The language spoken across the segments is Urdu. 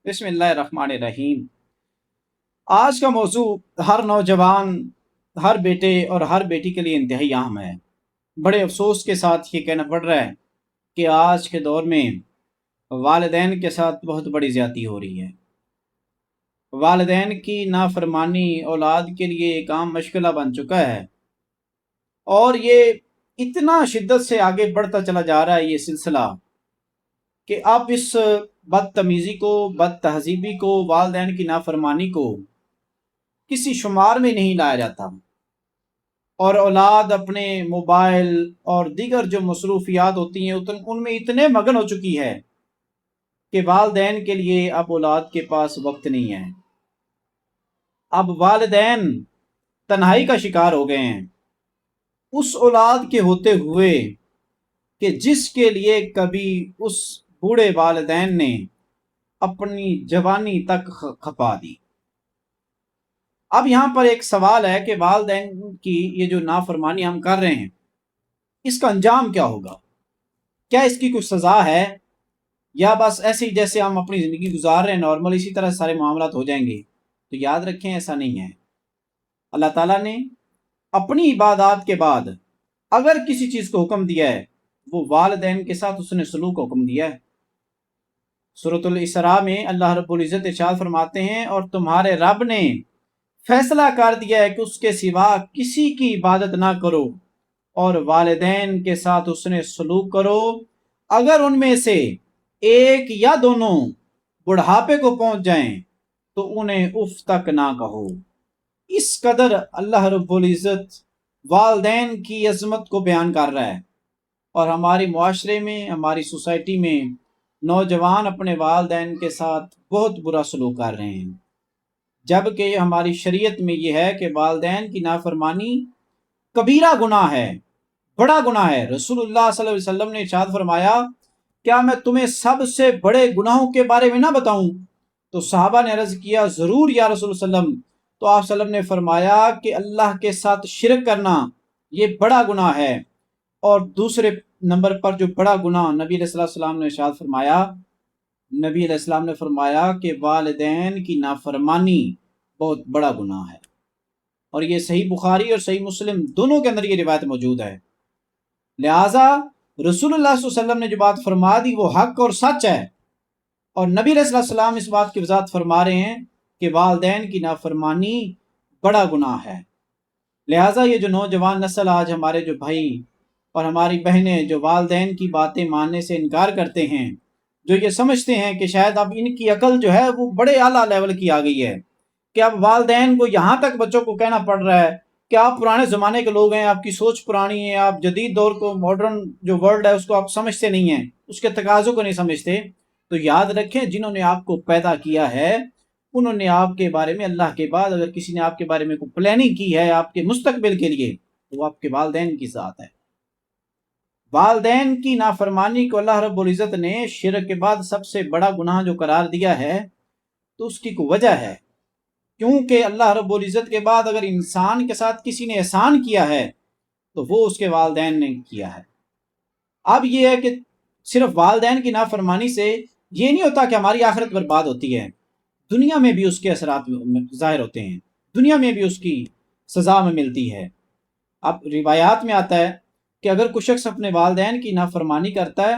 بسم اللہ الرحمن الرحیم۔ آج کا موضوع ہر نوجوان، ہر بیٹے اور ہر بیٹی کے لیے انتہائی اہم ہے۔ بڑے افسوس کے ساتھ یہ کہنا پڑ رہا ہے کہ آج کے دور میں والدین کے ساتھ بہت بڑی زیادتی ہو رہی ہے۔ والدین کی نافرمانی اولاد کے لیے ایک عام مشغلہ بن چکا ہے، اور یہ اتنا شدت سے آگے بڑھتا چلا جا رہا ہے یہ سلسلہ کہ اب اس بدتمیزی کو، بد تہذیبی کو، والدین کی نافرمانی کو کسی شمار میں نہیں لایا جاتا، اور اولاد اپنے موبائل اور دیگر جو مصروفیات ہوتی ہیں ان میں اتنے مگن ہو چکی ہے کہ والدین کے لیے اب اولاد کے پاس وقت نہیں ہے۔ اب والدین تنہائی کا شکار ہو گئے ہیں، اس اولاد کے ہوتے ہوئے کہ جس کے لیے کبھی اس بوڑھے والدین نے اپنی جوانی تک کھپا دی۔ اب یہاں پر ایک سوال ہے کہ والدین کی یہ جو نافرمانی ہم کر رہے ہیں، اس کا انجام کیا ہوگا؟ کیا اس کی کوئی سزا ہے، یا بس ایسے ہی جیسے ہم اپنی زندگی گزار رہے ہیں نارمل اسی طرح سارے معاملات ہو جائیں گے؟ تو یاد رکھیں ایسا نہیں ہے۔ اللہ تعالیٰ نے اپنی عبادات کے بعد اگر کسی چیز کو حکم دیا ہے، وہ والدین کے ساتھ اس نے سلوک کا حکم دیا ہے۔ سورۃ الاسراء میں اللہ رب العزت ارشاد فرماتے ہیں، اور تمہارے رب نے فیصلہ کر دیا ہے کہ اس کے سوا کسی کی عبادت نہ کرو، اور والدین کے ساتھ اس نے سلوک کرو، اگر ان میں سے ایک یا دونوں بڑھاپے کو پہنچ جائیں تو انہیں اف تک نہ کہو۔ اس قدر اللہ رب العزت والدین کی عظمت کو بیان کر رہا ہے، اور ہماری معاشرے میں، ہماری سوسائٹی میں نوجوان اپنے والدین کے ساتھ بہت برا سلوک کر رہے ہیں، جبکہ ہماری شریعت میں یہ ہے کہ والدین کی نافرمانی کبیرہ گناہ ہے، بڑا گناہ ہے۔ رسول اللہ صلی اللہ علیہ وسلم نے ارشاد فرمایا، کیا میں تمہیں سب سے بڑے گناہوں کے بارے میں نہ بتاؤں؟ تو صحابہ نے عرض کیا، ضرور یا رسول اللہ صلی اللہ علیہ وسلم۔ تو آپ صلی اللہ علیہ وسلم نے فرمایا کہ اللہ کے ساتھ شرک کرنا یہ بڑا گناہ ہے، اور دوسرے نمبر پر جو بڑا گناہ نبی علیہ السلام نے ارشاد فرمایا، نبی علیہ السلام نے فرمایا کہ والدین کی نافرمانی بہت بڑا گناہ ہے، اور یہ صحیح بخاری اور صحیح مسلم دونوں کے اندر یہ روایت موجود ہے۔ لہٰذا رسول اللہ صلی اللہ علیہ وسلم نے جو بات فرما دی وہ حق اور سچ ہے، اور نبی علیہ السلام اس بات کی وضاحت فرما رہے ہیں کہ والدین کی نافرمانی بڑا گناہ ہے۔ لہٰذا یہ جو نوجوان نسل آج ہمارے جو بھائی اور ہماری بہنیں جو والدین کی باتیں ماننے سے انکار کرتے ہیں، جو یہ سمجھتے ہیں کہ شاید اب ان کی عقل جو ہے وہ بڑے اعلیٰ لیول کی آ گئی ہے، کہ اب والدین کو یہاں تک بچوں کو کہنا پڑ رہا ہے کہ آپ پرانے زمانے کے لوگ ہیں، آپ کی سوچ پرانی ہے، آپ جدید دور کو، ماڈرن جو ورلڈ ہے اس کو آپ سمجھتے نہیں ہیں، اس کے تقاضوں کو نہیں سمجھتے۔ تو یاد رکھیں، جنہوں نے آپ کو پیدا کیا ہے انہوں نے آپ کے بارے میں، اللہ کے بعد اگر کسی نے آپ کے بارے میں کوئی پلاننگ کی ہے آپ کے مستقبل کے لیے، تو وہ آپ کے والدین کی ذات ہے۔ والدین کی نافرمانی کو اللہ رب العزت نے شرک کے بعد سب سے بڑا گناہ جو قرار دیا ہے، تو اس کی کوئی وجہ ہے، کیونکہ اللہ رب العزت کے بعد اگر انسان کے ساتھ کسی نے احسان کیا ہے تو وہ اس کے والدین نے کیا ہے۔ اب یہ ہے کہ صرف والدین کی نافرمانی سے یہ نہیں ہوتا کہ ہماری آخرت برباد ہوتی ہے، دنیا میں بھی اس کے اثرات ظاہر ہوتے ہیں، دنیا میں بھی اس کی سزا میں ملتی ہے۔ اب روایات میں آتا ہے کہ اگر کوئی شخص اپنے والدین کی نافرمانی کرتا ہے،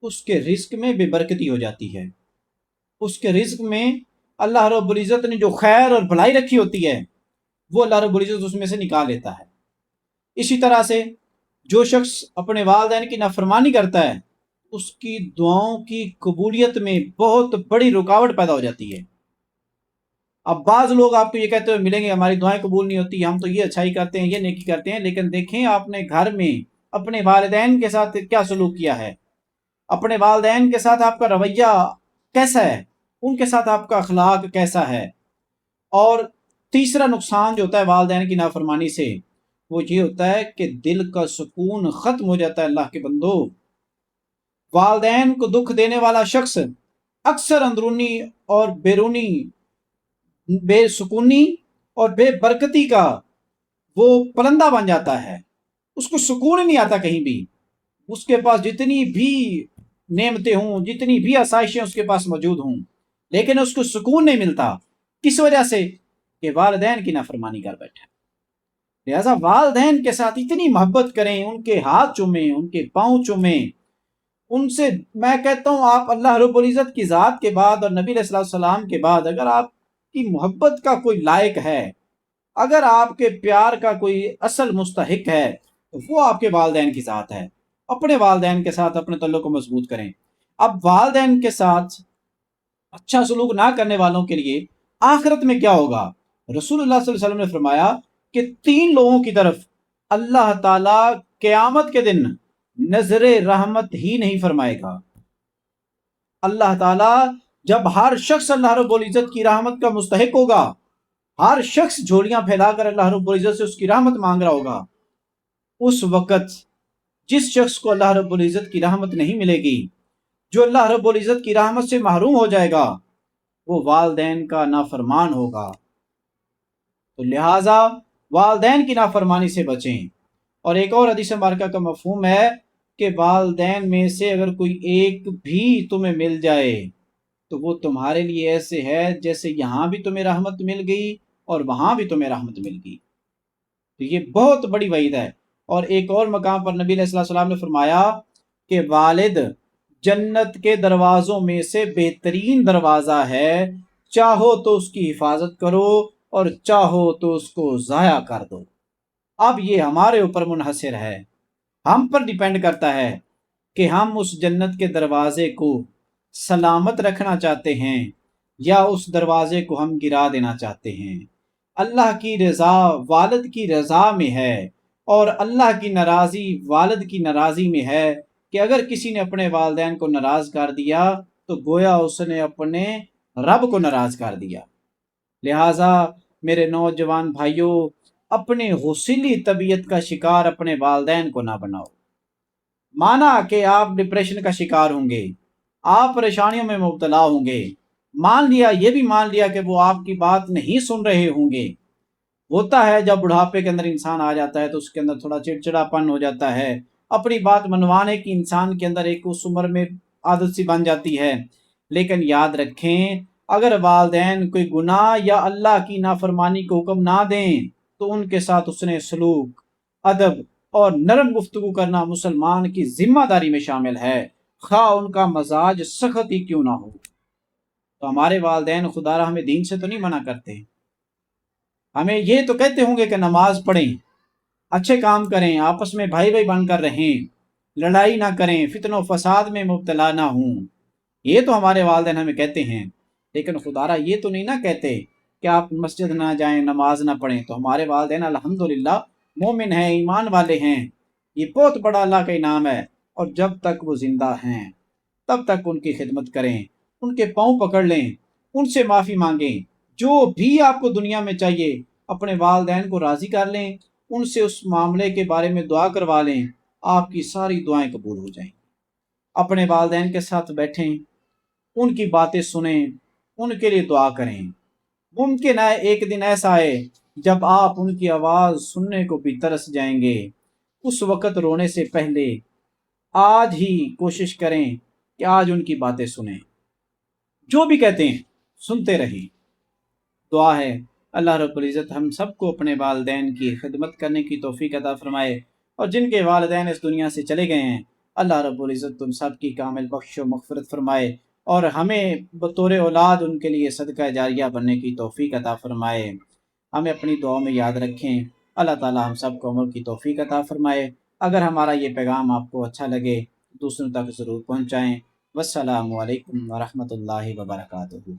اس کے رزق میں بے برکتی ہو جاتی ہے، اس کے رزق میں اللہ رب العزت نے جو خیر اور بھلائی رکھی ہوتی ہے وہ اللہ رب العزت اس میں سے نکال لیتا ہے۔ اسی طرح سے جو شخص اپنے والدین کی نافرمانی کرتا ہے، اس کی دعاؤں کی قبولیت میں بہت بڑی رکاوٹ پیدا ہو جاتی ہے۔ اب بعض لوگ آپ کو یہ کہتے ہوئے ملیں گے ہماری دعائیں قبول نہیں ہوتی، ہم تو یہ اچھائی کرتے ہیں، یہ نیکی کرتے ہیں، لیکن دیکھیں آپ نے گھر میں اپنے والدین کے ساتھ کیا سلوک کیا ہے، اپنے والدین کے ساتھ آپ کا رویہ کیسا ہے، ان کے ساتھ آپ کا اخلاق کیسا ہے۔ اور تیسرا نقصان جو ہوتا ہے والدین کی نافرمانی سے، وہ یہ ہوتا ہے کہ دل کا سکون ختم ہو جاتا ہے۔ اللہ کے بندو، والدین کو دکھ دینے والا شخص اکثر اندرونی اور بیرونی بے سکونی اور بے برکتی کا وہ پرندہ بن جاتا ہے، اس کو سکون نہیں آتا کہیں بھی، اس کے پاس جتنی بھی نعمتیں ہوں، جتنی بھی آسائشیں اس کے پاس موجود ہوں، لیکن اس کو سکون نہیں ملتا. کس وجہ سے؟ کہ والدین کی نافرمانی کر بیٹھا. لہذا والدین کے ساتھ اتنی محبت کریں، ان کے ہاتھ چومیں، ان کے پاؤں چومیں، ان سے. میں کہتا ہوں آپ اللہ رب العزت کی ذات کے بعد اور نبی علیہ الصلوۃ والسلام کے بعد اگر آپ کی محبت کا کوئی لائق ہے، اگر آپ کے پیار کا کوئی اصل مستحق ہے، تو وہ آپ کے والدین کی ذات ہے. اپنے والدین کے ساتھ اپنے تعلق کو مضبوط کریں. اب والدین کے ساتھ اچھا سلوک نہ کرنے والوں کے لیے آخرت میں کیا ہوگا؟ رسول اللہ صلی اللہ علیہ وسلم نے فرمایا کہ 3 لوگوں کی طرف اللہ تعالی قیامت کے دن نظر رحمت ہی نہیں فرمائے گا. اللہ تعالی جب ہر شخص اللہ رب العزت کی رحمت کا مستحق ہوگا، ہر شخص جھولیاں پھیلا کر اللہ رب العزت سے اس کی رحمت مانگ رہا ہوگا، اس وقت جس شخص کو اللہ رب العزت کی رحمت نہیں ملے گی، جو اللہ رب العزت کی رحمت سے محروم ہو جائے گا، وہ والدین کا نافرمان ہوگا. تو لہٰذا والدین کی نافرمانی سے بچیں. اور ایک اور حدیث مبارکہ کا مفہوم ہے کہ والدین میں سے اگر کوئی ایک بھی تمہیں مل جائے تو وہ تمہارے لیے ایسے ہے جیسے یہاں بھی تمہیں رحمت مل گئی اور وہاں بھی تمہیں رحمت مل گئی. تو یہ بہت بڑی وعید ہے. اور ایک اور مقام پر نبی علیہ الصلوۃ والسلام نے فرمایا کہ والد جنت کے دروازوں میں سے بہترین دروازہ ہے، چاہو تو اس کی حفاظت کرو اور چاہو تو اس کو ضائع کر دو. اب یہ ہمارے اوپر منحصر ہے، ہم پر ڈیپینڈ کرتا ہے کہ ہم اس جنت کے دروازے کو سلامت رکھنا چاہتے ہیں یا اس دروازے کو ہم گرا دینا چاہتے ہیں. اللہ کی رضا والد کی رضا میں ہے، اور اللہ کی ناراضی والد کی ناراضی میں ہے کہ اگر کسی نے اپنے والدین کو ناراض کر دیا تو گویا اس نے اپنے رب کو ناراض کر دیا. لہٰذا میرے نوجوان بھائیوں، اپنے حوصلی طبیعت کا شکار اپنے والدین کو نہ بناؤ. مانا کہ آپ ڈپریشن کا شکار ہوں گے، آپ پریشانیوں میں مبتلا ہوں گے، مان لیا، یہ بھی مان لیا کہ وہ آپ کی بات نہیں سن رہے ہوں گے. ہوتا ہے جب بڑھاپے کے اندر انسان آ جاتا ہے تو اس کے اندر تھوڑا چڑچڑاپن ہو جاتا ہے، اپنی بات منوانے کی انسان کے اندر ایک اس عمر میں عادت سی بن جاتی ہے. لیکن یاد رکھیں، اگر والدین کوئی گناہ یا اللہ کی نافرمانی کو حکم نہ دیں تو ان کے ساتھ اس نے سلوک، ادب اور نرم گفتگو کرنا مسلمان کی ذمہ داری میں شامل ہے، خواہ ان کا مزاج سخت ہی کیوں نہ ہو. تو ہمارے والدین خدا را ہمیں دین سے تو نہیں منع کرتے، ہمیں یہ تو کہتے ہوں گے کہ نماز پڑھیں، اچھے کام کریں، آپس میں بھائی بھائی بن کر رہیں، لڑائی نہ کریں، فتن و فساد میں مبتلا نہ ہوں. یہ تو ہمارے والدین ہمیں کہتے ہیں. لیکن خدا را یہ تو نہیں نہ کہتے کہ آپ مسجد نہ جائیں، نماز نہ پڑھیں. تو ہمارے والدین الحمدللہ مومن ہیں، ایمان والے ہیں. یہ بہت بڑا اللہ کا انعام ہے. اور جب تک وہ زندہ ہیں تب تک ان کی خدمت کریں، ان کے پاؤں پکڑ لیں، ان سے معافی مانگیں. جو بھی آپ کو دنیا میں چاہیے اپنے والدین کو راضی کر لیں، ان سے اس معاملے کے بارے میں دعا کروا لیں، آپ کی ساری دعائیں قبول ہو جائیں. اپنے والدین کے ساتھ بیٹھیں، ان کی باتیں سنیں، ان کے لیے دعا کریں. ممکن ہے ایک دن ایسا آئے جب آپ ان کی آواز سننے کو بھی ترس جائیں گے. اس وقت رونے سے پہلے آج ہی کوشش کریں کہ آج ان کی باتیں سنیں، جو بھی کہتے ہیں سنتے رہیں. دعا ہے اللہ رب العزت ہم سب کو اپنے والدین کی خدمت کرنے کی توفیق عطا فرمائے، اور جن کے والدین اس دنیا سے چلے گئے ہیں اللہ رب العزت تم سب کی کامل بخش و مغفرت فرمائے، اور ہمیں بطور اولاد ان کے لیے صدقہ جاریہ بننے کی توفیق عطا فرمائے. ہمیں اپنی دعاؤں میں یاد رکھیں. اللہ تعالی ہم سب کو عمل کی توفیق عطا فرمائے. اگر ہمارا یہ پیغام آپ کو اچھا لگے دوسروں تک ضرور پہنچائیں. والسلام علیکم ورحمۃ اللہ وبرکاتہ.